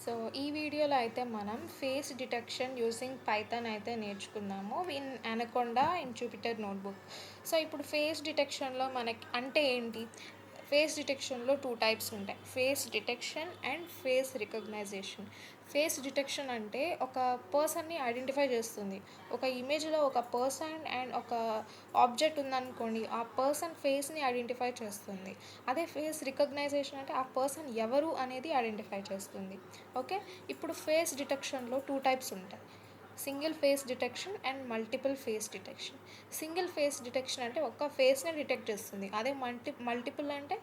So ఈ వీడియోలో అయితే మనం ఫేస్ డిటెక్షన్ యూజింగ్ పైథాన్ అయితే నేర్చుకున్నాము in anaconda in Jupiter notebook. So ఇప్పుడు ఫేస్ డిటెక్షన్లో మనకి అంటే ఏంటి, ఫేస్ డిటెక్షన్లో 2 టైప్స్ ఉంటాయి, face detection and face recognition. Face detection అంటే ఒక పర్సన్ని ఐడెంటిఫై చేస్తుంది. ఒక ఇమేజ్లో ఒక పర్సన్ అండ్ ఒక ఆబ్జెక్ట్ ఉందనుకోండి, ఆ పర్సన్ ఫేస్ని ఐడెంటిఫై చేస్తుంది. అదే ఫేస్ రికగ్నైజేషన్ అంటే ఆ పర్సన్ ఎవరు అనేది ఐడెంటిఫై చేస్తుంది. ఓకే, ఇప్పుడు ఫేస్ డిటెక్షన్లో 2 టైప్స్ ఉంటాయి, single phase detection and multiple face detection. Single phase detection అంటే ఒక్క ఫేస్ని డిటెక్ట్ చేస్తుంది. అదే మల్టిపుల్ అంటే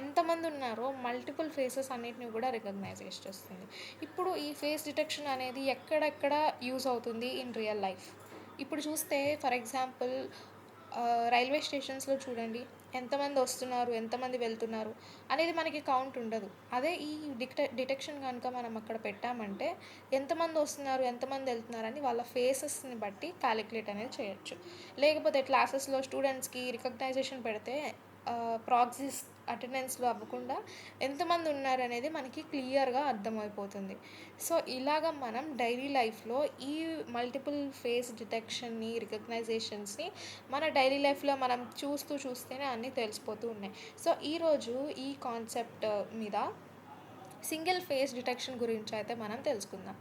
ఎంతమంది ఉన్నారో మల్టిపుల్ ఫేసెస్ అన్నిటిని కూడా రికగ్నైజ్ చేస్తుంది. ఇప్పుడు ఈ ఫేస్ డిటెక్షన్ అనేది ఎక్కడెక్కడ యూజ్ అవుతుంది ఇన్ రియల్ లైఫ్. ఇప్పుడు చూస్తే ఫర్ ఎగ్జాంపుల్ రైల్వే స్టేషన్స్లో చూడండి, ఎంతమంది వస్తున్నారు ఎంతమంది వెళ్తున్నారు అనేది మనకి కౌంట్ ఉండదు. అదే ఈ డిటెక్షన్ కనుక మనం అక్కడ పెట్టామంటే ఎంతమంది వస్తున్నారు ఎంతమంది వెళ్తున్నారు అని వాళ్ళ ఫేసెస్ని బట్టి క్యాలిక్యులేట్ అనేది చేయొచ్చు. లేకపోతే క్లాసెస్లో స్టూడెంట్స్కి రికగ్నైజేషన్ పెడితే ప్రాక్సీస్ అటెండెన్స్లో అవ్వకుండా ఎంతమంది ఉన్నారు అనేది మనకి క్లియర్గా అర్థమైపోతుంది. సో ఇలాగ మనం డైలీ లైఫ్లో ఈ మల్టిపుల్ ఫేస్ డిటెక్షన్ని రికగ్నైజేషన్స్ని మన డైలీ లైఫ్లో మనం చూస్తేనే అన్నీ తెలిసిపోతూ ఉన్నాయి. సో ఈరోజు ఈ కాన్సెప్ట్ మీద సింగిల్ ఫేస్ డిటెక్షన్ గురించి అయితే మనం తెలుసుకుందాం.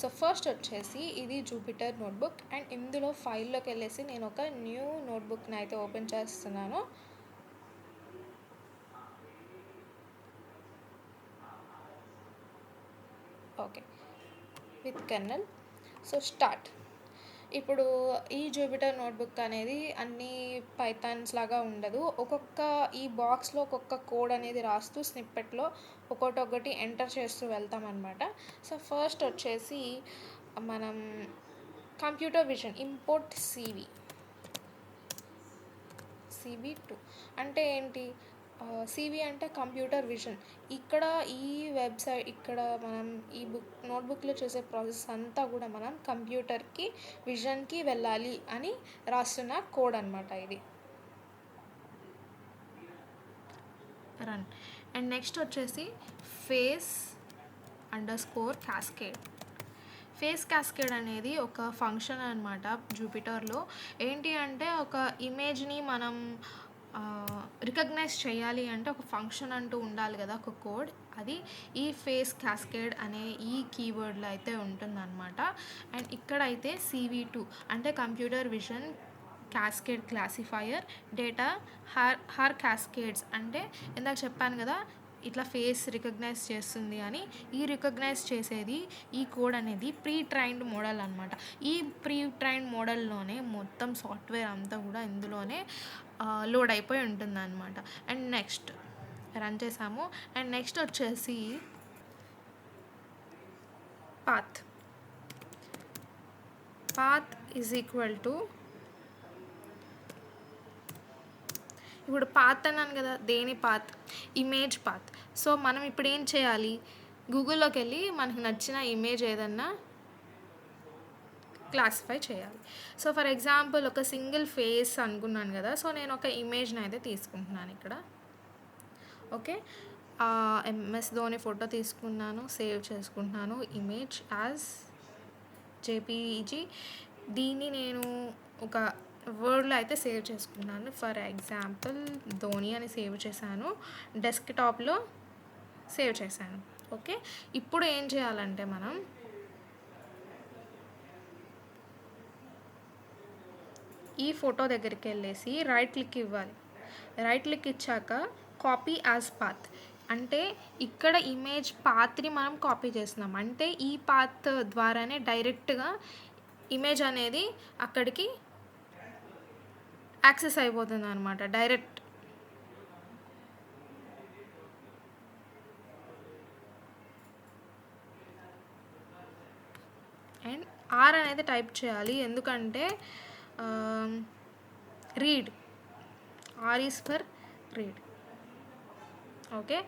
సో ఫస్ట్ వచ్చేసి ఇది జూపిటర్ నోట్బుక్ అండ్ ఇందులో ఫైల్లోకి వెళ్ళేసి నేను ఒక న్యూ నోట్బుక్ని అయితే ఓపెన్ చేస్తున్నాను. Okay, with kernel. So start. ఇప్పుడు ఈ జూపిటర్ నోట్బుక్ అనేది అన్ని పైథాన్స్ లాగా ఉండదు. ఒక్కొక్క ఈ బాక్స్లో ఒక్కొక్క కోడ్ అనేది రాస్తూ స్నిప్పెట్లో ఒకటి ఎంటర్ చేస్తూ వెళ్తామన్నమాట. సో ఫస్ట్ వచ్చేసి మనం కంప్యూటర్ విజన్ ఇంపోర్ట్ CV2 అంటే ఏంటి, CV అంటే కంప్యూటర్ విజన్. ఇక్కడ ఈ వెబ్సైట్ ఇక్కడ మనం ఈ నోట్బుక్లో చేసే ప్రాసెస్ అంతా కూడా మనం కంప్యూటర్కి విజన్కి వెళ్ళాలి అని రాస్తున్న కోడ్ అనమాట ఇది. రన్. అండ్ నెక్స్ట్ వచ్చేసి ఫేస్_క్యాస్కేడ్. ఫేస్ క్యాస్కేడ్ అనేది ఒక ఫంక్షన్ అనమాట జూపిటర్లో. ఏంటి అంటే ఒక ఇమేజ్ని మనం రికగ్నైజ్ చేయాలి అంటే ఒక ఫంక్షన్ అంటూ ఉండాలి కదా, ఒక కోడ్. అది ఈ ఫేస్ క్యాస్కేడ్ అనే ఈ కీవర్డ్లో అయితే ఉంటుందన్నమాట. అండ్ ఇక్కడైతే CV2 అంటే computer vision cascade classifier data her Cascades అంటే ఇందాక చెప్పాను కదా ఇట్లా ఫేస్ రికగ్నైజ్ చేస్తుంది అని. ఈ రికగ్నైజ్ చేసేది ఈ కోడ్ అనేది ప్రీ ట్రైన్డ్ మోడల్ అనమాట. ఈ ప్రీ ట్రైన్డ్ మోడల్లోనే మొత్తం సాఫ్ట్వేర్ అంతా కూడా ఇందులోనే లోడ్ అయిపోయి ఉంటుంది అనమాట. అండ్ నెక్స్ట్ రన్ చేసాము. అండ్ నెక్స్ట్ వచ్చేసి పాత్ ఈజ్ ఈక్వల్ టు, ఇప్పుడు పాత్ అన్నాను కదా, దేని పాత్, ఇమేజ్ పాత్. సో మనం ఇప్పుడు ఏం చేయాలి, గూగుల్లోకి వెళ్ళి మనకు నచ్చిన ఇమేజ్ ఏదన్నా క్లాసిఫై చేయాలి. సో ఫర్ ఎగ్జాంపుల్ ఒక సింగిల్ ఫేస్ అనుకున్నాను కదా, సో నేను ఒక ఇమేజ్ని అయితే తీసుకుంటున్నాను ఇక్కడ. ఓకే, MS ధోని ఫోటో తీసుకున్నాను, సేవ్ చేసుకుంటున్నాను ఇమేజ్ యాజ్ JPG. దీన్ని నేను ఒక వర్డ్లో అయితే సేవ్ చేసుకున్నాను. ఫర్ ఎగ్జాంపుల్ ధోని అని సేవ్ చేశాను, డెస్క్టాప్లో సేవ్ చేశాను. ఓకే, ఇప్పుడు ఏం చేయాలంటే మనం ఈ ఫోటో దగ్గరికి వెళ్ళేసి రైట్ క్లిక్ ఇవ్వాలి. రైట్ క్లిక్ ఇచ్చాక కాపీ యాజ్ పాత్ అంటే ఇక్కడ ఇమేజ్ పాత్ని మనం కాపీ చేస్తున్నాం. అంటే ఈ పాత్ ద్వారానే డైరెక్ట్గా ఇమేజ్ అనేది అక్కడికి యాక్సెస్ అయిపోతుంది అనమాట డైరెక్ట్. అండ్ R అనేది టైప్ చేయాలి, ఎందుకంటే read, R is for read. Okay,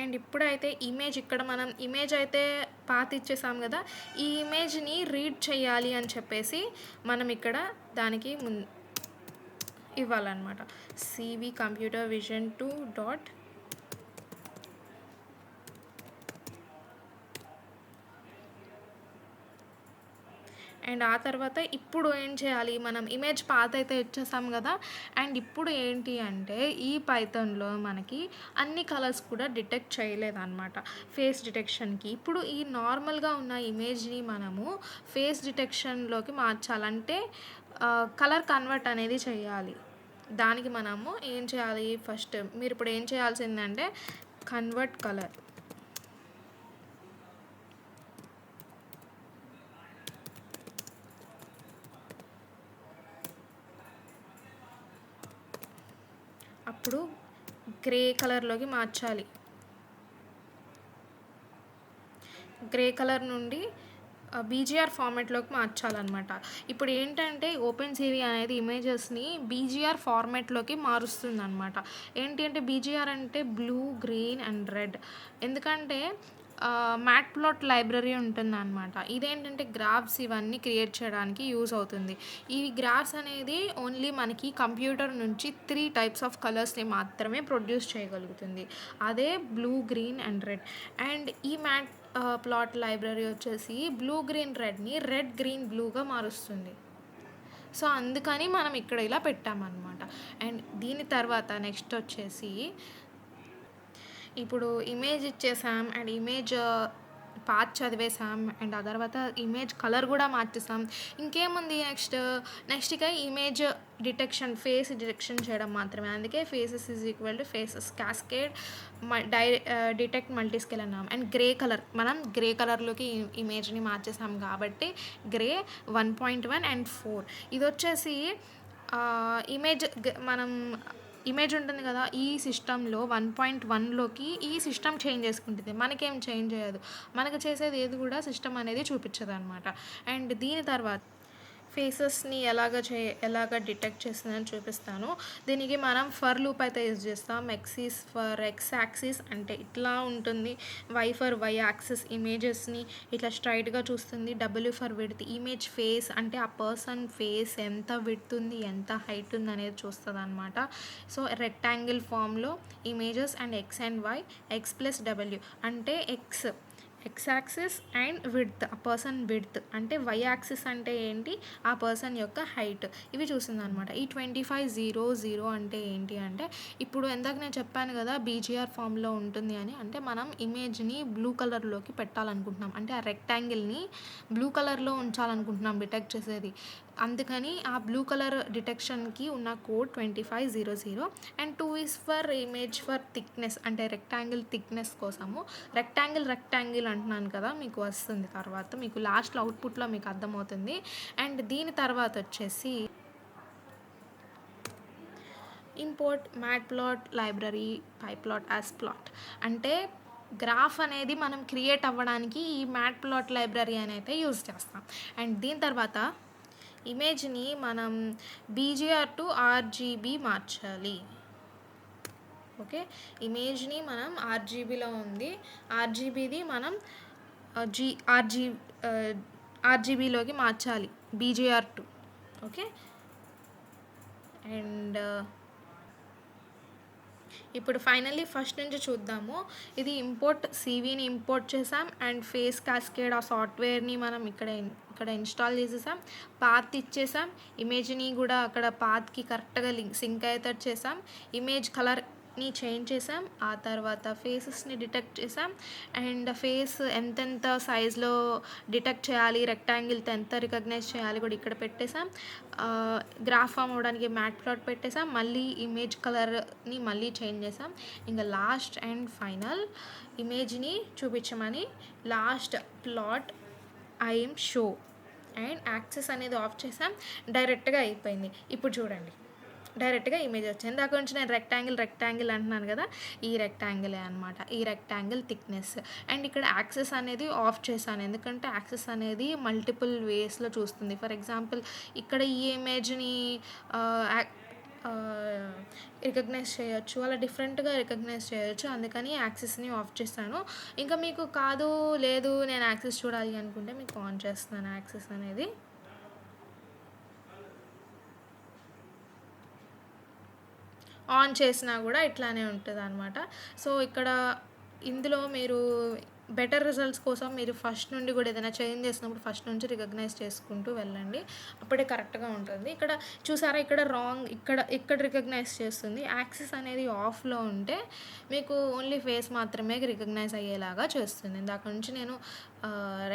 and ఇప్పుడైతే ఇమేజ్ ఇక్కడ మనం ఇమేజ్ అయితే పాత్ ఇచ్చేసాం కదా, ఈ ఇమేజ్ని రీడ్ చేయాలి అని చెప్పేసి మనం ఇక్కడ దానికి ఇవ్వాలన్నమాట. CV computer vision 2 dot and ఆ తర్వాత ఇప్పుడు ఏం చేయాలి, మనం ఇమేజ్ పాత్ అయితే ఇచ్చేసాం కదా. అండ్ ఇప్పుడు ఏంటి అంటే ఈ పైథాన్లో మనకి అన్ని కలర్స్ కూడా డిటెక్ట్ చేయలేదన్నమాట ఫేస్ డిటెక్షన్కి. ఇప్పుడు ఈ నార్మల్గా ఉన్న ఇమేజ్ని మనము ఫేస్ డిటెక్షన్లోకి మార్చాలంటే కలర్ కన్వర్ట్ అనేది చేయాలి. దానికి మనము ఏం చేయాలి, ఫస్ట్ మీరు ఇప్పుడు ఏం చేయాల్సిందంటే కన్వర్ట్ కలర్. అప్పుడు గ్రే కలర్లోకి మార్చాలి. గ్రే కలర్ నుండి బీజీఆర్ ఫార్మాట్లోకి మార్చాలన్నమాట. ఇప్పుడు ఏంటంటే ఓపెన్ సిరి అనేది ఇమేజెస్ని బీజీఆర్ ఫార్మాట్లోకి మారుస్తుందన్నమాట. ఏంటి అంటే బీజీఆర్ అంటే బ్లూ, గ్రీన్ అండ్ రెడ్. ఎందుకంటే మ్యాట్ ప్లాట్ లైబ్రరీ ఉంటుందన్నమాట. ఇదేంటంటే గ్రాఫ్స్ ఇవన్నీ క్రియేట్ చేయడానికి యూజ్ అవుతుంది. ఈ గ్రాఫ్స్ అనేది ఓన్లీ మనకి కంప్యూటర్ నుంచి 3 టైప్స్ ఆఫ్ కలర్స్ని మాత్రమే ప్రొడ్యూస్ చేయగలుగుతుంది. అదే blue, green and red. And ఈ మ్యాట్ ప్లాట్ లైబ్రరీ వచ్చేసి బ్లూ, గ్రీన్, రెడ్ని రెడ్, గ్రీన్, బ్లూగా మారుస్తుంది. సో అందుకని మనం ఇక్కడ ఇలా పెట్టామన్నమాట. అండ్ దీని తర్వాత నెక్స్ట్ వచ్చేసి ఇప్పుడు ఇమేజ్ ఇచ్చేసాం అండ్ ఇమేజ్ పాత్ చదివేసాం అండ్ ఆ తర్వాత ఇమేజ్ కలర్ కూడా మార్చేసాం. ఇంకేముంది నెక్స్ట్ ఇక ఇమేజ్ డిటెక్షన్, ఫేస్ డిటెక్షన్ చేయడం మాత్రమే. అందుకే faces is equal to faces cascade detect multiscale అన్నాం. అండ్ గ్రే కలర్, మనం గ్రే కలర్లోకి ఇమేజ్ని మార్చేసాం కాబట్టి గ్రే 1.1 అండ్ 4. ఇది వచ్చేసి ఇమేజ్ మనం ఇమేజ్ ఉంటుంది కదా, ఈ సిస్టంలో 1.1లోకి ఈ సిస్టమ్ చేంజ్ చేసుకుంటుంది. మనకేం చేంజ్ చేయదు. మనకు చేసేది ఏది కూడా సిస్టమ్ అనేది చూపించదు అనమాట. అండ్ దీని తర్వాత ఫేసెస్ని ఎలాగ డిటెక్ట్ చేస్తుందని చూపిస్తాను. దీనికి మనం ఫర్ లూప్ అయితే యూజ్ చేస్తాం. ఎక్సిస్ ఫర్ ఎక్స్ యాక్సిస్ అంటే ఇట్లా ఉంటుంది. వై ఫర్ వై యాక్సిస్ ఇమేజెస్ని ఇట్లా స్ట్రైట్గా చూస్తుంది. W for width image face అంటే ఆ పర్సన్ ఫేస్ ఎంత విడ్త్ ఉంది, ఎంత హైట్ ఉంది అనేది చూస్తుంది అనమాట. సో రెక్టాంగిల్ ఫామ్లో images and X and Y, X plus W అంటే ఎక్స్ యాక్సిస్ అండ్ విడ్త్, ఆ పర్సన్ విడ్త్ అంటే వై యాక్సిస్ అంటే ఏంటి, ఆ పర్సన్ యొక్క హైట్. ఇవి చూస్తుంది అనమాట. ఈ 2500 అంటే ఏంటి అంటే ఇప్పుడు ఎందాక నేను చెప్పాను కదా బీజీఆర్ ఫామ్లో ఉంటుంది అని. అంటే మనం ఇమేజ్ని బ్లూ కలర్లోకి పెట్టాలనుకుంటున్నాం. అంటే ఆ రెక్టాంగిల్ని బ్లూ కలర్లో ఉంచాలనుకుంటున్నాం డిటెక్ట్ చేసేది. అందుకని ఆ బ్లూ కలర్ డిటెక్షన్కి ఉన్న code 2500. And 2 is for image for thickness అంటే రెక్టాంగిల్ థిక్నెస్ కోసము. రెక్టాంగిల్ అంటున్నాను కదా, మీకు వస్తుంది తర్వాత, మీకు లాస్ట్లో అవుట్పుట్లో మీకు అర్థమవుతుంది. అండ్ దీని తర్వాత వచ్చేసి import mat plot library pyplot as plot అంటే గ్రాఫ్ అనేది మనం క్రియేట్ అవ్వడానికి ఈ మ్యాట్ ప్లాట్ లైబ్రరీ అని అయితే యూజ్ చేస్తాం. అండ్ దీని తర్వాత ఇమేజ్ని మనం బీజీఆర్ టు ఆర్జీబీ మార్చాలి. ఓకే, ఇమేజ్ని మనం ఆర్జీబీలో ఉంది, ఆర్జీబీది మనం ఆర్జీబీలోకి మార్చాలి బీజీఆర్ టు. ఓకే, అండ్ ఇప్పుడు ఫైనల్లీ ఫస్ట్ నుంచి చూద్దాము. ఇది సివిని ఇంపోర్ట్ చేసాం అండ్ ఫేస్ క్యాస్కేడ్ ఆ సాఫ్ట్వేర్ని మనం ఇక్కడ ఇన్స్టాల్ చేసేసాం. పాత్ ఇచ్చేసాం, ఇమేజ్ని కూడా అక్కడ పాత్కి కరెక్ట్గా సింక్ అయ్యేటట్టు చేసాం. ఇమేజ్ కలర్ని చేంజ్ చేసాం. ఆ తర్వాత ఫేసెస్ని డిటెక్ట్ చేసాం. అండ్ ఫేస్ ఎంతెంత సైజ్లో డిటెక్ట్ చేయాలి, రెక్టాంగిల్తో ఎంత రికగ్నైజ్ చేయాలి కూడా ఇక్కడ పెట్టేసాం. గ్రాఫ్ ఫామ్ అవ్వడానికి మ్యాట్ ప్లాట్ పెట్టేసాం. మళ్ళీ ఇమేజ్ కలర్ని మళ్ళీ చేంజ్ చేసాం. ఇంకా లాస్ట్ అండ్ ఫైనల్ ఇమేజ్ని చూపించమని last plot I'm show and access అనేది ఆఫ్ చేసాం. డైరెక్ట్గా అయిపోయింది. ఇప్పుడు చూడండి, డైరెక్ట్గా ఇమేజ్ వచ్చింది. దాకా నుంచి నేను రెక్టాంగిల్ అంటున్నాను కదా, ఈ రెక్టాంగిలే అనమాట, ఈ రెక్టాంగిల్ థిక్నెస్. అండ్ ఇక్కడ యాక్సెస్ అనేది ఆఫ్ చేశాను, ఎందుకంటే యాక్సెస్ అనేది మల్టిపుల్ వేస్లో చూస్తుంది. ఫర్ ఎగ్జాంపుల్ ఇక్కడ ఈ ఇమేజ్ని రికగ్నైజ్ చేయొచ్చు, అలా డిఫరెంట్గా రికగ్నైజ్ చేయొచ్చు. అందుకని యాక్సెస్ని ఆఫ్ చేస్తాను. ఇంకా మీకు లేదు నేను యాక్సెస్ చూడాలి అనుకుంటే మీకు ఆన్ చేస్తున్నాను. యాక్సెస్ అనేది ఆన్ చేసినా కూడా ఇట్లానే ఉంటుంది అనమాట. సో ఇందులో మీరు బెటర్ రిజల్ట్స్ కోసం మీరు ఫస్ట్ నుండి కూడా ఏదైనా చేంజ్ చేసినప్పుడు ఫస్ట్ నుంచి రికగ్నైజ్ చేసుకుంటూ వెళ్ళండి. అప్పుడే కరెక్ట్‌గా ఉంటుంది. ఇక్కడ చూసారా, ఇక్కడ రాంగ్, ఇక్కడ రికగ్నైజ్ చేస్తుంది. యాక్సిస్ అనేది ఆఫ్‌లో ఉంటే మీకు ఓన్లీ ఫేస్ మాత్రమే రికగ్నైజ్ అయ్యేలాగా చేస్తుంది. ఇందాక నుంచి నేను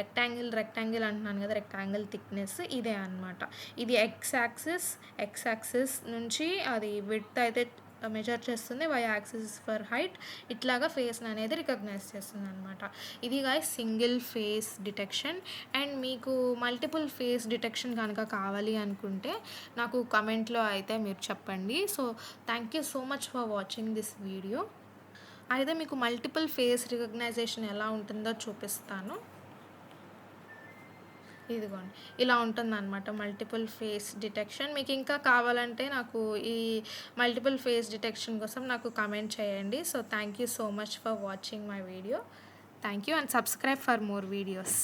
రెక్టాంగిల్ అంటున్నాను కదా, రెక్టాంగిల్ థిక్నెస్ ఇదే అనమాట. ఇది ఎక్స్ యాక్సిస్ నుంచి అది విడ్త్ అయితే మెజర్ చేస్తుంది, వై యాక్సిస్ ఫర్ హైట్. ఇట్లాగా ఫేస్ని అనేది రికగ్నైజ్ చేస్తుంది అనమాట. ఇది guys single phase detection. And మీకు మల్టిపుల్ ఫేస్ డిటెక్షన్ కనుక కావాలి అనుకుంటే నాకు కమెంట్లో అయితే మీరు చెప్పండి. So thank you so much for watching this video. అయితే మీకు మల్టిపుల్ ఫేస్ రికగ్నైజేషన్ ఎలా ఉంటుందో చూపిస్తాను. ఇదిగోండి, ఇలా ఉంటుందన్నమాట మల్టిపుల్ ఫేస్ డిటెక్షన్. మీకు ఇంకా కావాలంటే నాకు ఈ మల్టిపుల్ ఫేస్ డిటెక్షన్ కోసం నాకు కమెంట్ చేయండి. So thank you so much for watching my video. Thank you and subscribe for more videos.